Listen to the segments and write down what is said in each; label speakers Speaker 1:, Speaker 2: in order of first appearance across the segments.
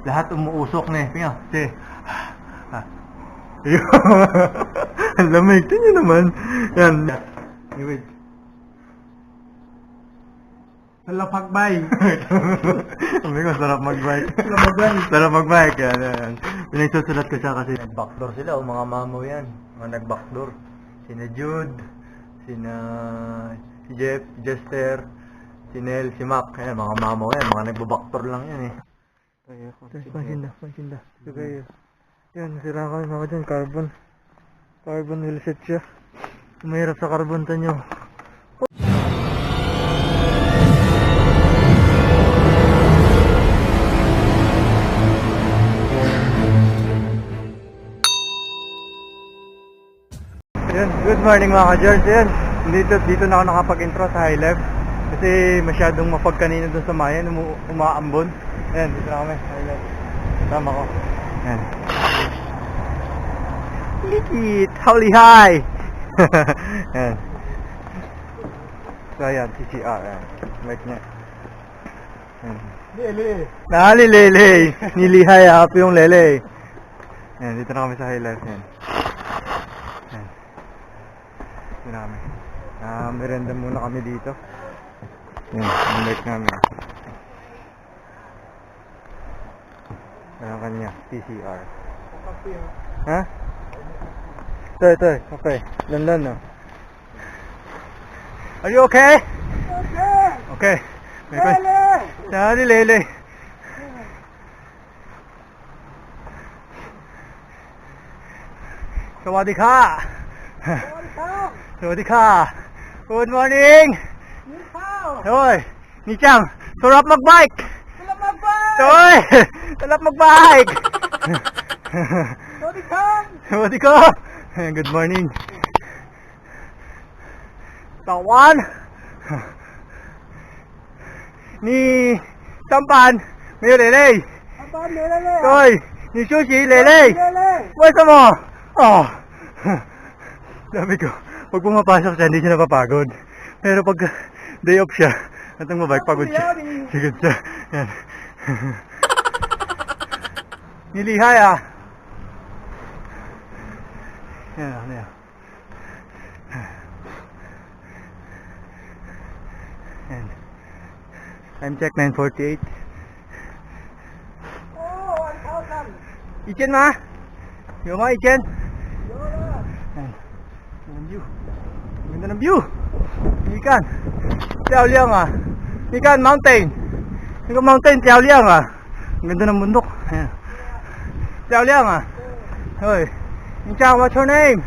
Speaker 1: Lahat umuusok na eh. Pinga, sige. Ang lamig. Tingnan naman. Yan. Wait.
Speaker 2: Salapagbay.
Speaker 1: Sabi ko, sarap mag-bike.
Speaker 2: Salapagbay.
Speaker 1: Sarap mag-bike. Yan. Pinagsusulat ko siya kasi nag-backdoor sila. O mga mamo yan. Mga nag-backdoor. Sina Jude. Sina si Jeff, Jester. Si Nel, si Mac. Ayan, mga mamo yan. Mga nagbabackdoor lang yan eh. Pansinda. Ito kayo. Yan, sira kami mga dyan. Carbon wheel set siya. Mahirap sa carbon tanyo. Ayan, good morning mga ka-George. Ayan, dito na ako nakapag-intro sa high left. Kasi masyadong mapagkanina doon sa mayan, umaambon. Ayan, dito na kami, high left. Tama ko. Ayan. Likit! Howly high! Ayan. So ayan, CCR. Ayan. Mic niya. Ayan.
Speaker 2: Lele.
Speaker 1: Dali, lele! Nilihay up yung lele. Ayan, dito na kami sa high left. Ayan. Ayan. Dito na kami. Merenda muna kami dito. Ayan, yung mic namin. Ayan kanya, PCR. Ha? Ito, okay. Lanlan na. Are you okay? Okay.
Speaker 2: Lele.
Speaker 1: Dali, lele. Sawadee ka. Sawadee ka. Good morning. Hoy, ni Chang, sarap mag-bike. Hoy, sarap mag-bike. Sawadee ka. Good morning. Tawan. Ni Sampan, may lele. Hoy, ni Sushi, lele. What's mo? Oh. Sabi ko, pag pumapasok siya, hindi siya napapagod. Pero pag day off siya, at ang mabike, pagod siya. Sigod siya. Yan. Nilihay ah. Yan, ano yan. Yan. Time check 9:48.
Speaker 2: Oh, 1,000.
Speaker 1: Ichen ma? Yo ma, Ichen? Yan. Ang view. Ganda ng view. Ikan. Tiao Liang ah. Ikan, mountain. Ikan mountain, Tiao Liang ah. Ang ganda ng bundok. Ayan. Tiao Liang ah. Hoy. Inchang, what's your name?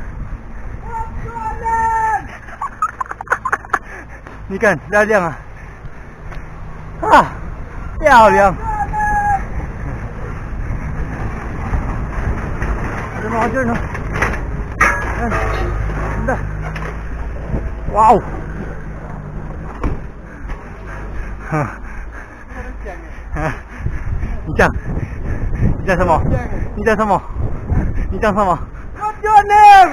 Speaker 1: Ikan, Tiao Liang ah. Ha! Tiao Liang. Ada mga dyan no. Ayan. Ganda. Wow! Inchang. Inchang sama. Inchang sama. Inchang sama.
Speaker 2: What's your name?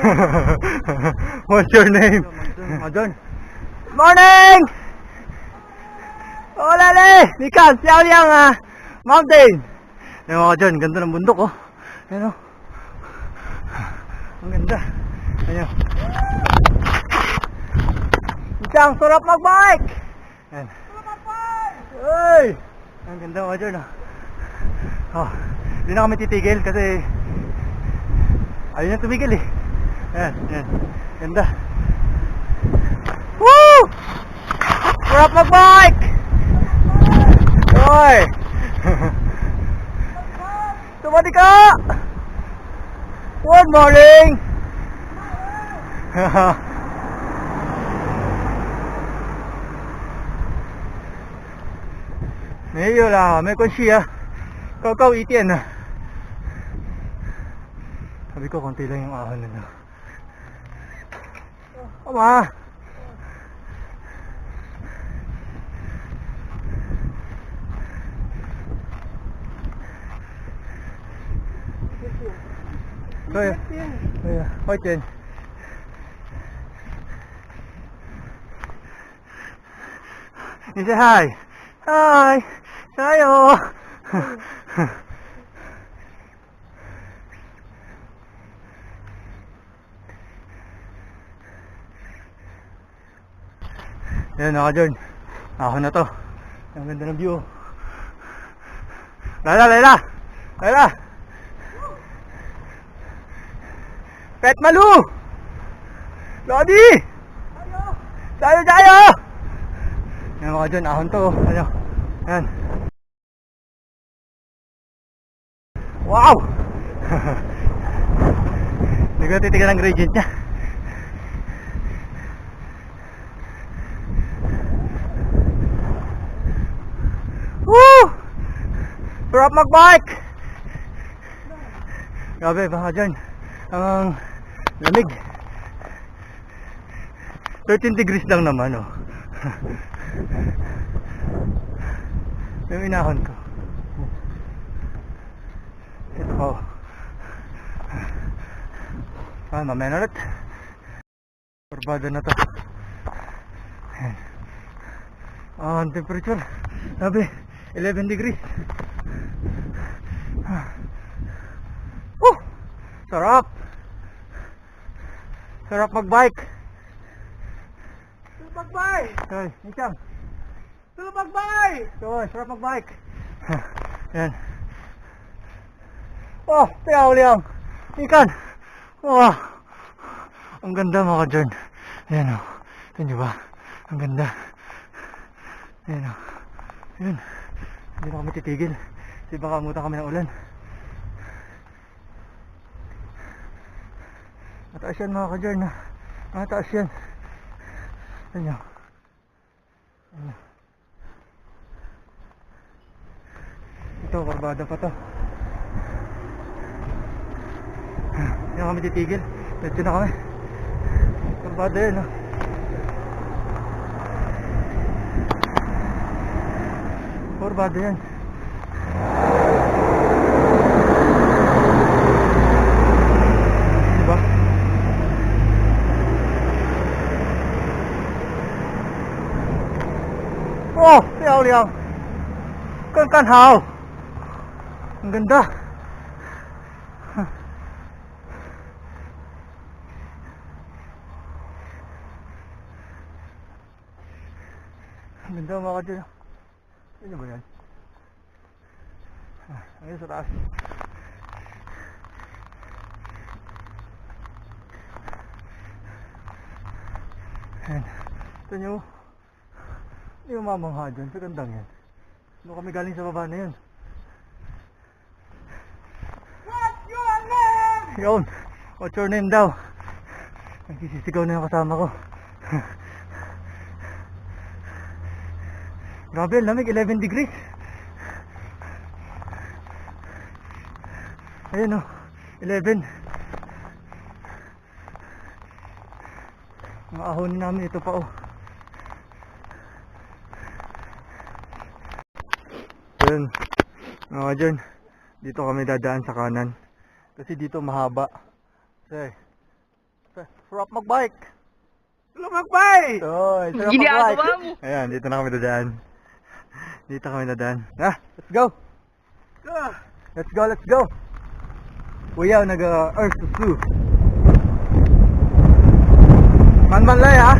Speaker 1: What's your name? Madon. Morning! Hola le! Nikan, Tiao Liang ah! Mountain! Ayan mga dyan, ganda ng bundok oh. Ayan oh. Ang ganda. Ayan. Nikan, sarap mag-bike! Ayan. Uy! Ang ganda mga dyan oh. Oh, hindi na kami titigil kasi ayaw na tumigil eh. Ayan, ayan. Ganda. Woo! Sarap mag-bike! Hoy! Tumati ka! Good morning! Mấy yêu là mấy con chia câu câu ý tiền à. Sabi ko konti lang yung ahon nila. Ama! Kaya, quay tiền. You say hi. Hi. Sayo. Ayan mga John. Ahon na to. Ang ganda ng view. Layla! Pet Malu! Lodi! Tayo! Ayan mga John, ahon to. Ano? Ayan. Wow! Hindi ko titigan ang gradient niya. Woo! Sarap mag-bike! Grabe mga John, ang lamig. 13 degrees lang naman, oh. Yung inahon ko. Ito po. Mamaya na ulit. Barbada na to. Ayan. Ang temperature, sabi 11 degrees. Sarap. Sarap mag-bike. Hoy, Nichang. Hoy, sarap mag-bike. Ayan. Oh, tiyaw liang. Ikan. Wow. Ang ganda mga John. Ayan o. Ito nyo ba? Ang ganda. Ayan o. Ayan. Hindi na kami titigil. Kasi baka amutan kami ng ulan. Mataas yan mga ka-John. Mataas yan. Ayan nyo. Ayan. Ito, barbada pa to. Hindi na kami titigil. Medyo na kami. Barbada yun, no? Barbada yan. Diba? Oh, siyaw liang. Kankanhaw. Ang ganda. Ang ganda mga ka-John. Ano ba yan? Ayun sa taas. Ayan. Ito nyo. Hindi yung mamangha dyan. Sa gandang yan. Doon kami galing sa baba na yun.
Speaker 2: What's your name?
Speaker 1: Yun. What's your name daw? Nagsisisigaw na yung kasama ko. Grabe, lamig, 11 degrees. Ayun o, 11. Ang ahon namin ito pa o. Ayun, mga John, dito kami dadaan sa kanan. Kasi dito mahaba. Kasi, sarap mag-bike. Oy, sarap mag-bike. Ayan, dito na kami dadaan. Dito kami dadaan. Let's go! Let's go! Kuya, nag-earth to slew. Man-manlay, ha?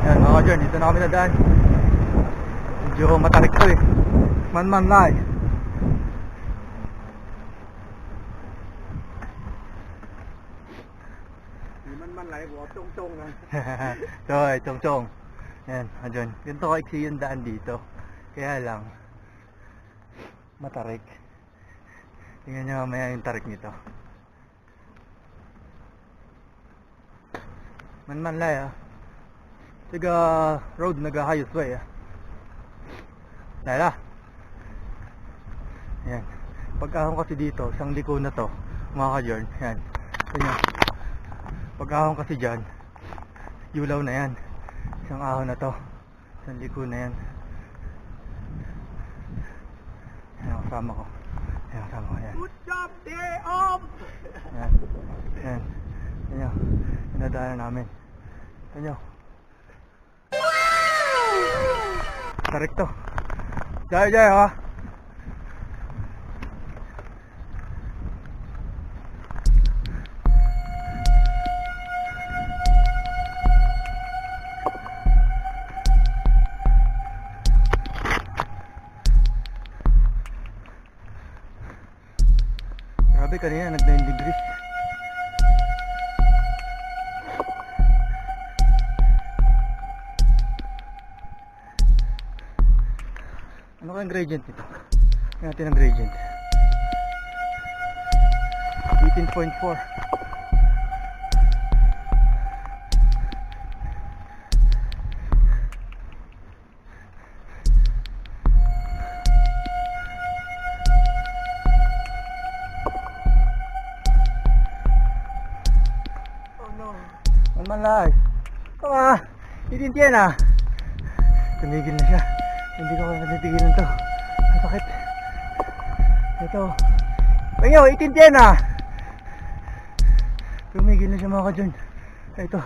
Speaker 1: Ayan, mga John, dito na kami dadaan. Medyo matarik to eh. Man-manlay. Toy, chong-chong. Yan, John. Ganito kaiksi yung daan dito. Kaya lang, matarik. Tingnan nyo mamaya yung tarik nito. Man-manlay, ha? Tiga road, nag-highest way, ha? Dahil, yan. Pagkahon kasi dito, isang liko na to, mga ka-John. Yan. Tingnan. Pagkahon kasi dyan, yulaw na yan. Isang ahon na to, isang liko na yan. Yan, kasama ko. Yan, kasama ko. Yan.
Speaker 2: Good job, day off!
Speaker 1: Yan. Yan. Yan. Pinadaanan namin. Yan. Tarik to. Jaya, ha? Grabe, kanina nag 9 degrees. Ano kayang gradient nito? Tingnan natin ang gradient. 18.4. Manlay. Tama. Itintiyan ah. Tumigil na siya. Hindi ko natigilan to. Ang sakit. Ito. Payo, itintiyan ah. Tumigil na siya mga kadyon. Ito.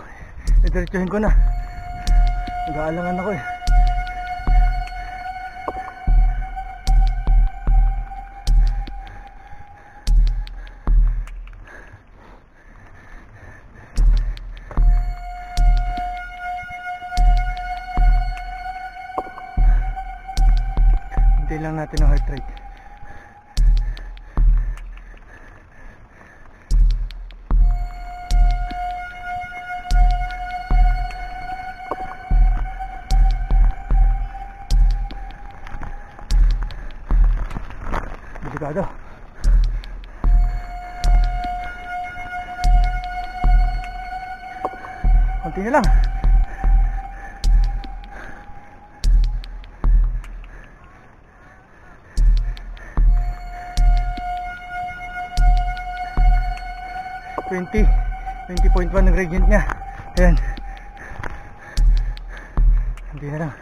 Speaker 1: Diretsuhin ko na. Nag-aalangan ako eh. Hintayin lang natin ang heart rate. Delikado. Konti na lang. $20.1 ang gradient niya. Ayan. Hindi na lang.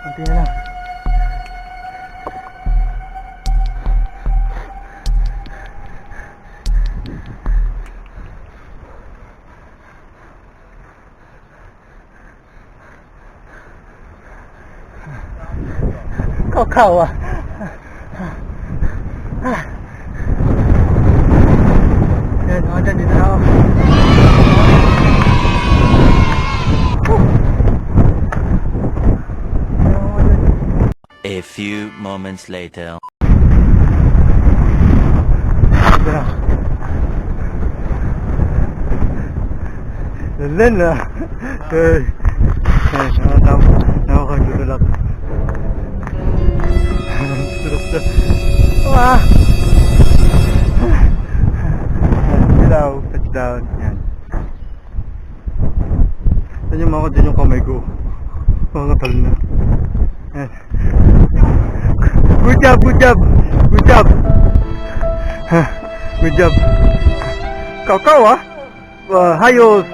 Speaker 1: Konti na lang. Kakaw ah. Yan, mga dyan, dito na ako.
Speaker 3: A few moments later.
Speaker 1: Dito na. Lalan na. Nakakagulak. Wah. Hello, touchdown. Yan. Yan yung mga din yung kamay ko. Mga tal na. Yan. Good job, good job. Good job. Good job. Kakao ah. Hayo.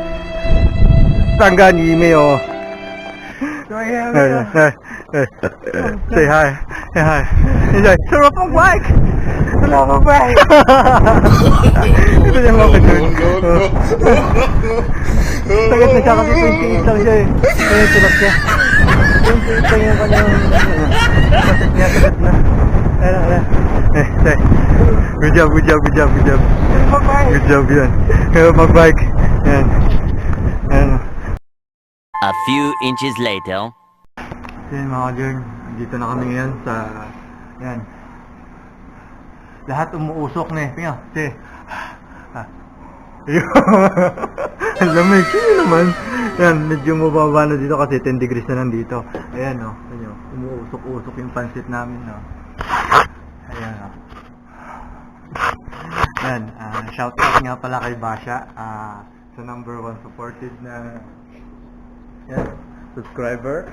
Speaker 1: Sanggani mayo. Say hi. Say hi. He's like, sarap ang bike! Sarap ang bike! Ito yung mga dun. Sagat na siya kasi 28 lang siya eh. Kaya tulak siya. 28 lang yung kanyang masak niya, sagat na. Ayan. Say, good job, good job, good job, good job. Good job yan. Mag-bike. Yan. Ayan.
Speaker 3: A few inches later.
Speaker 1: Yan mga dyan. Dito na kami ngayon sa... Yan. Lahat umuusok na eh. Tingnan. Sige. Ang lamig. Yun naman. Yan. Medyo mababa na dito kasi 10 degrees na lang dito. Ayan o. Umuusok-usok yung pansit namin o. Ayan o. Yan. Shout out nga pala kay Basha. Sa number 1 supported na... Yan. Subscriber.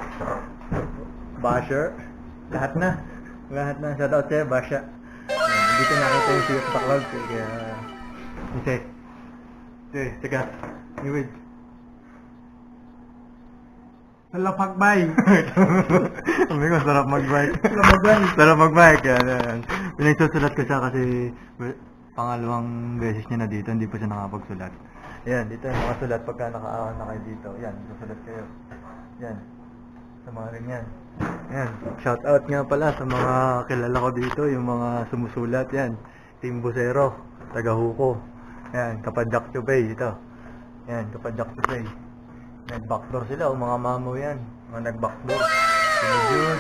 Speaker 1: Basher. Lahat na. Shout out sa'yo, Basha. Dito nakita yung sigat sa cloud. Kaya... Sige. Iwid.
Speaker 2: Sarap magbike.
Speaker 1: Sabi ko, sarap magbike. Sarap magbike. Yan. Pinagsusulat ko siya kasi pangalawang beses niya na dito. Hindi pa siya nakapagsulat. Yan. Dito yung makasulat pagka nakaawan na kayo dito. Yan. Susulat kayo. Yan. Sa mga ganyan. Yan. Shout out nga pala sa mga kilala ko dito, yung mga sumusulat. Yan. Team Busero, taga Huko. Yan, Kapadyak Chubay, ito. Yan, Kapadyak Chubay. Nag-backdoor sila, mga mamo yan. Mga nag-backdoor. Sina Jun,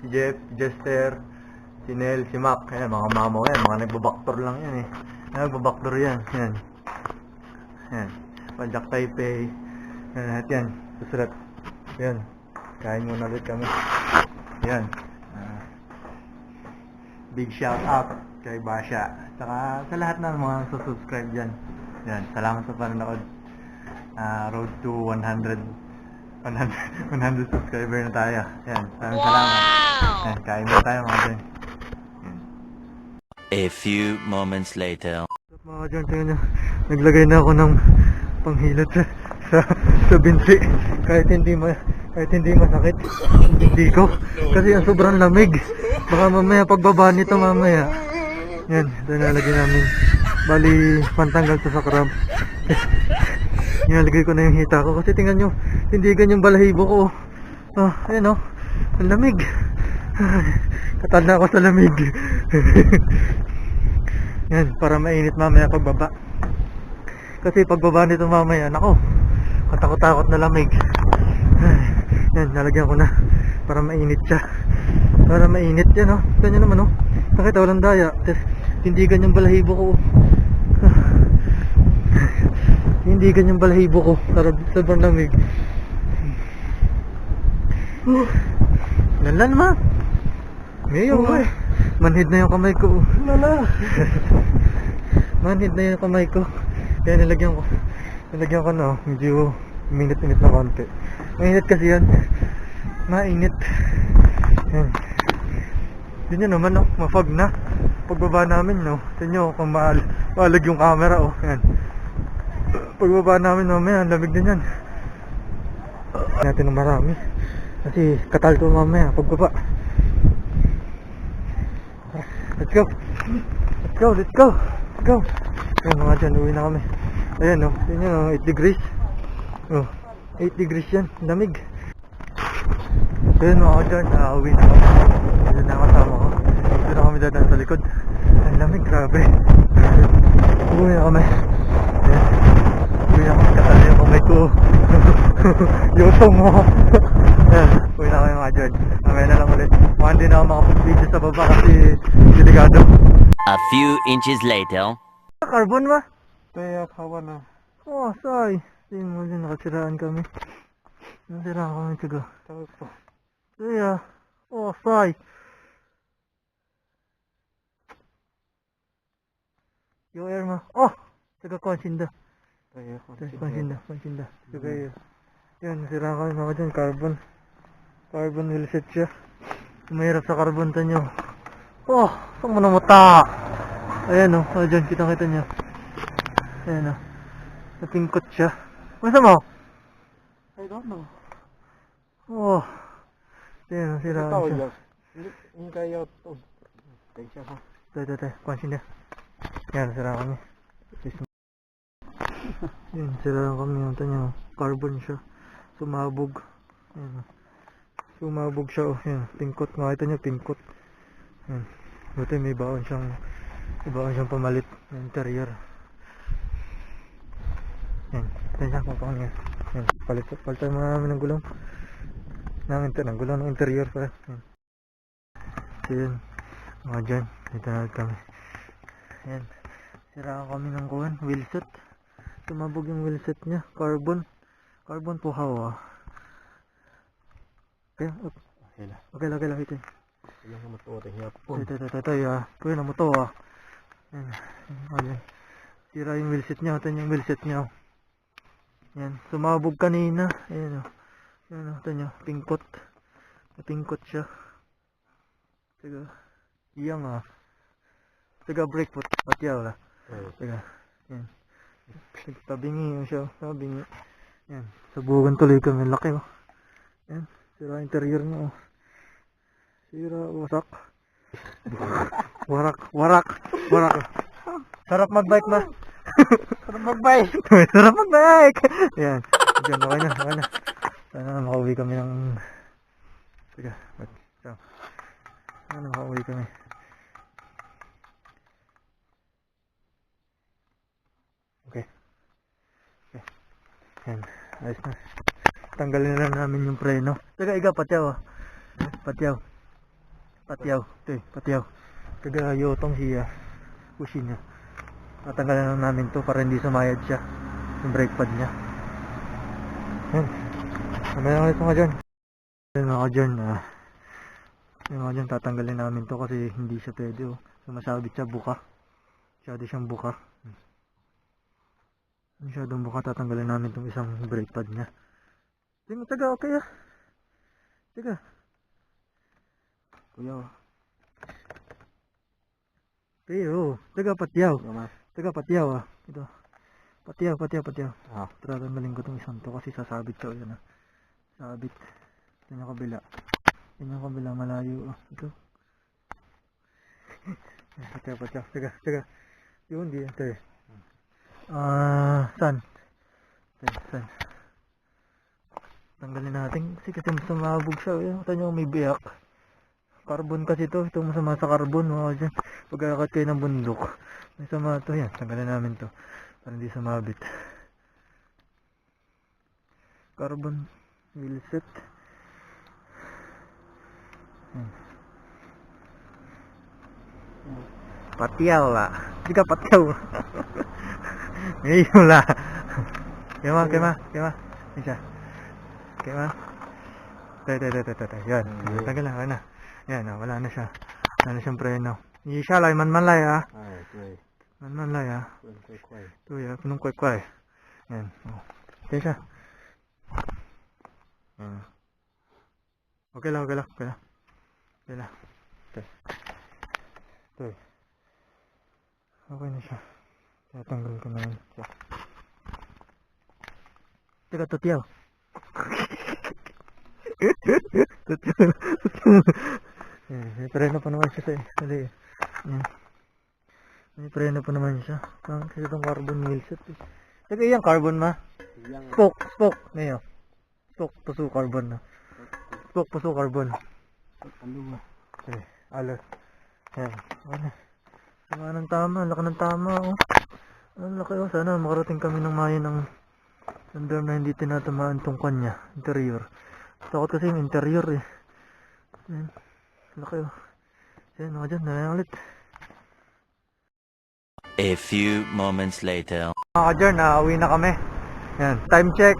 Speaker 1: si Jeff, si Jester, si Nel, si Mac. Yan, mga mamo yan. Mga nagbabackdoor lang yan eh. Nagbabackdoor yan. Yan. Yan. Padyak Taipei. Yan, lahat yan. Susulat. Yan. Kain muna ulit kami. Yan. Big shout out kay Basha. Saka sa lahat ng mga subscribe dyan. Yan. Salamat sa panonood. Road to 100 subscriber na tayo. Yan. Maraming salamat. Yan. Kain muna tayo mga dyan.
Speaker 3: A few moments later.
Speaker 1: Mga dyan, tingnan nyo. Naglagay na ako ng panghilot sa binti. Kahit hindi masakit. Hindi ko. Kasi ang sobrang lamig. Baka mamaya pagbaba nito mamaya. Yan, ito nalagay namin. Bali, pantanggal to sa cramp. Nilalagay ko na yung hita ko. Kasi tingnan nyo, hindi ganyan balahibo ko. Ayan o. Ang lamig. Katad na ako sa lamig. Yan, para mainit mamaya pagbaba. Kasi pagbaba nito mamaya, nako, katakot-takot na lamig. Yan, nalagyan ko na para mainit siya. Para mainit yan, oh. Ganyan naman, oh. Nakita, walang daya. Tapos, hindi ganyan balahibo ko. Hindi ganyan balahibo ko. Sobrang lamig. Nalan ma. Ngayon, oh, manhid na yung kamay ko. Manhid na yung kamay ko. Kaya nilagyan ko na, medyo minit-minit na konti. Mainit kasi yan. Mainit. Yan. Yun yun naman, no? Mafog na. Pagbaba namin, no? Tignan nyo kung maalag yung camera, oh. Yan. Pagbaba namin, mamaya, lamig din yan. Natin ng marami. Kasi katal to mamaya, pagbaba. Let's go. Let's go, let's go. Let's go. Ayan mga dyan, uwi na kami. Ayan, no? Tignan nyo, 8 degrees. Oh, 8 degrees yan. Lamig. Ayan mga dyan, uwi na kami. Ayan na kasama ko. Dito na kami dadaan sa likod. Ang lamig, grabe. Uwi na kami. Ayan. Uwi na kami, katali yung kamay ko. Yotong mo. Ayan, uwi na kami mga dyan. Mamaya na lang ulit. Mukhang hindi na ako makapag-video sa baba kasi delikado.
Speaker 3: A few inches later.
Speaker 1: Carbon ba?
Speaker 2: Kaya kawan na.
Speaker 1: Oh, sorry. Tingnan mo dyan, nakasiraan kami. Nakasiraan kami, tiga.
Speaker 2: Tawag po.
Speaker 1: Kaya, oh, sorry. Yung air mo. Oh! Tiga, konsinda.
Speaker 2: Kaya
Speaker 1: Konsinda. Tiga yun. Yan, nasiraan kami mga dyan, carbon. Carbon wheel set siya. Mahirap sa carbon to nyo. Oh! Saan mo na mata? Ayan o, oh, dyan, kitang-kita nyo. Ayan o. Napingkot siya. Masa mo?
Speaker 2: I don't know.
Speaker 1: Oh. Ayan, nasiraan siya.
Speaker 2: Yung kaya ito. Kaya siya ha.
Speaker 1: Ito. Pansin niya. Ayan, nasiraan kami. Ayan, nasiraan kami. Ito nyo, carbon siya. Sumabog. Ayan. Sumabog siya. Oh, ayan, pingkot. Makita nyo, pingkot. Ayan. Buti may baon siyang pamalit ng interior. Yan, ito siya, yan. Yan, palitan mo namin ng gulong. Ng gulong ng interior pala. Yan. So yun, mga dyan, dito na ulit kami. Yan, siraan kami ng kuwan, wheelset. Sumabog yung wheelset niya, carbon puhaw ah. Okay, okay, ito.
Speaker 2: Yung motor hiyap po.
Speaker 1: Ito, ya. Ito na mo to ah. Yan. Tira yung wheelset niya. Ito yung wheelset niya. Yan. Sumabog kanina. Ayan o. Yan o. Ito nyo. Pingkot. Napingkot siya. Tiga. Iyang ah. Tiga brake foot. Patyaw la. Tiga. Yan. Tabingi yung siya. Tabingi. Yan. Sabugan tuloy kami. Laki o. Yan. Tira interior niya o. Sira, wasak. Warak. Sarap magbike ba? Sarap magbike. Yan. Diyan, okay na. Sana makauwi kami ng... Sige, sana makauwi kami. Okay. Okay. Yan. Ayos na. Tanggalin na lang namin yung preno. Teka, iga, patyaw ah. Patyaw. Patyaw. Ito eh, patyaw. Taga yotong siya. Pusin niya. Tatanggalin na lang namin to para hindi sumayad siya. Yung brake pad niya. Yan. Mamaya na ulit mga dyan. Yan mga dyan. Yung mga dyan, tatanggalin namin to kasi hindi siya pwede oh. Sumasabit siya buka. Masyado siyang buka. Masyadong buka, tatanggalin namin tong isang brake pad niya. Tingnan, taga, okay ah. Taga.
Speaker 2: Kuya.
Speaker 1: Pero, taga patyaw.
Speaker 2: Gama.
Speaker 1: Taga patyaw ah. Ito. Patyaw.
Speaker 2: Ah.
Speaker 1: Tatanggalin ko tong isang to kasi sasabit siya. Yan ah. Sabit. Ito yung kabila. Yan yung kabila, malayo ah. Ito. Patyaw. Taga. Yun, di. Ito eh. Saan? Saan? Tanggalin natin kasi sumabog siya. Ito nyo may biyak. Carbon kasi ito. Ito masama sa carbon. Dyan. Pagkakat kayo ng bundok. May sama ito. Yan. Tanggalin namin to para hindi sumabit. Carbon wheel set. Patyaw lah. Jika patyaw. Ngayon lah. Kema. Isa. Kema. Yan. Tanggal na. Yan, wala na siya. Wala na siyang preno. Hindi siya lay, manlay ah.
Speaker 2: Ay, kuya.
Speaker 1: Manlay ah.
Speaker 2: Kuya.
Speaker 1: Ito ya, punong kway. Yan. Kaya siya. Okay lang. Okay. Ito. Okay na siya. Tatanggal ko na yan. Teka, tutyaw. May preno pa naman siya sa yan. May preno pa naman siya. Kasi itong carbon wheel set eh. Teka, yung carbon ma? Spoke. Ngayon. Spoke, puso carbon na. Spoke, puso carbon.
Speaker 2: Ano ba?
Speaker 1: Okay, alas. Yan. Ano ng tama, laki ng tama oh. Ang laki oh, sana makarating kami ng maya ng dam na hindi tinatamaan tong kanya, interior. Takot kasi yung interior eh. Yan, laki oh. Yan, mga dyan, na ulit.
Speaker 3: A few moments later.
Speaker 1: Mga dyan, uwi na kami. Yan, time check,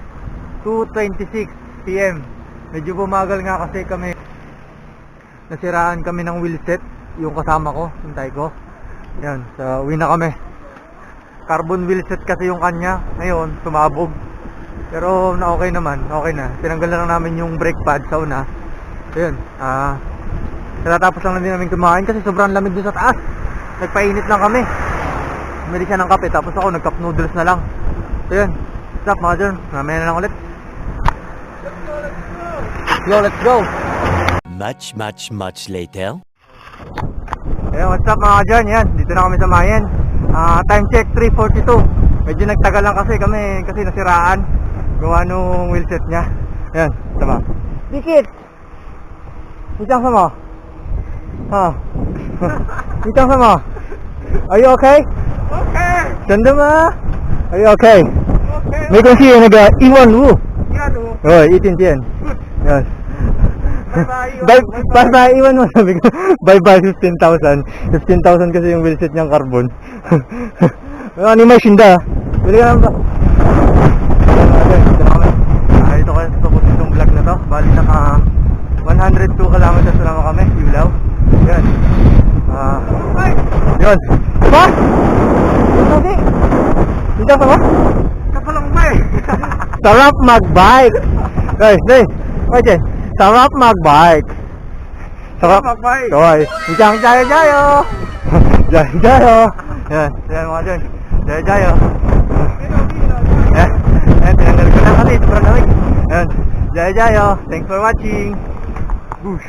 Speaker 1: 2:26 PM. Medyo bumagal nga kasi kami. Nasiraan kami ng wheel set, yung kasama ko, yung tay ko. Yan, so uwi na kami. Carbon wheel set kasi yung kanya. Ngayon, sumabog. Pero na okay naman, okay na. Tinanggal na lang namin yung brake pad sa una. So yun, tatapos lang din namin kumain kasi sobrang lamig doon sa taas. Nagpainit lang kami. Bumili siya ng kape, tapos ako nag-cup noodles na lang. So yun, what's up mga dyan? Mamaya na lang ulit. Let's go!
Speaker 3: Much later.
Speaker 1: Ayan, what's up mga dyan? Yan, dito na kami sa Mayen. Time check 3:42. Medyo nagtagal lang kasi kami kasi nasiraan. Gawa nung wheelset niya. Ayan, tama. Dikit! Itang sama. Itang sama. Are you okay?
Speaker 2: Okay!
Speaker 1: Sanda ma? Are you okay?
Speaker 2: Okay!
Speaker 1: 没关系，那个1万5。
Speaker 2: Yan o.
Speaker 1: Oh, 1天见。Yes. Bye-bye, iwan mo sabi ko. Bye-bye, 15,000. 15,000 kasi yung wheelset niyang carbon. Ano may shinda? Bili ka naman ba? Ito kayo tapos itong vlog na to. Bali naka 102 kilometers na naman kami. Ilaw. Yan. Yun. Diba? Hindi. Hindi ka ba?
Speaker 2: Kapalang bay!
Speaker 1: Sarap mag-bike. Guys, okay. Sarap mag-bike. Sarap
Speaker 2: mag-bike.
Speaker 1: Okay. Isang jayo-jayo. Jayo-jayo. Yan mga dyan. Jayo-jayo. Yan, tinanggal ko na kasi. Sobrang lamig. Yan. Jayo-jayo. Thanks for watching. Boosh.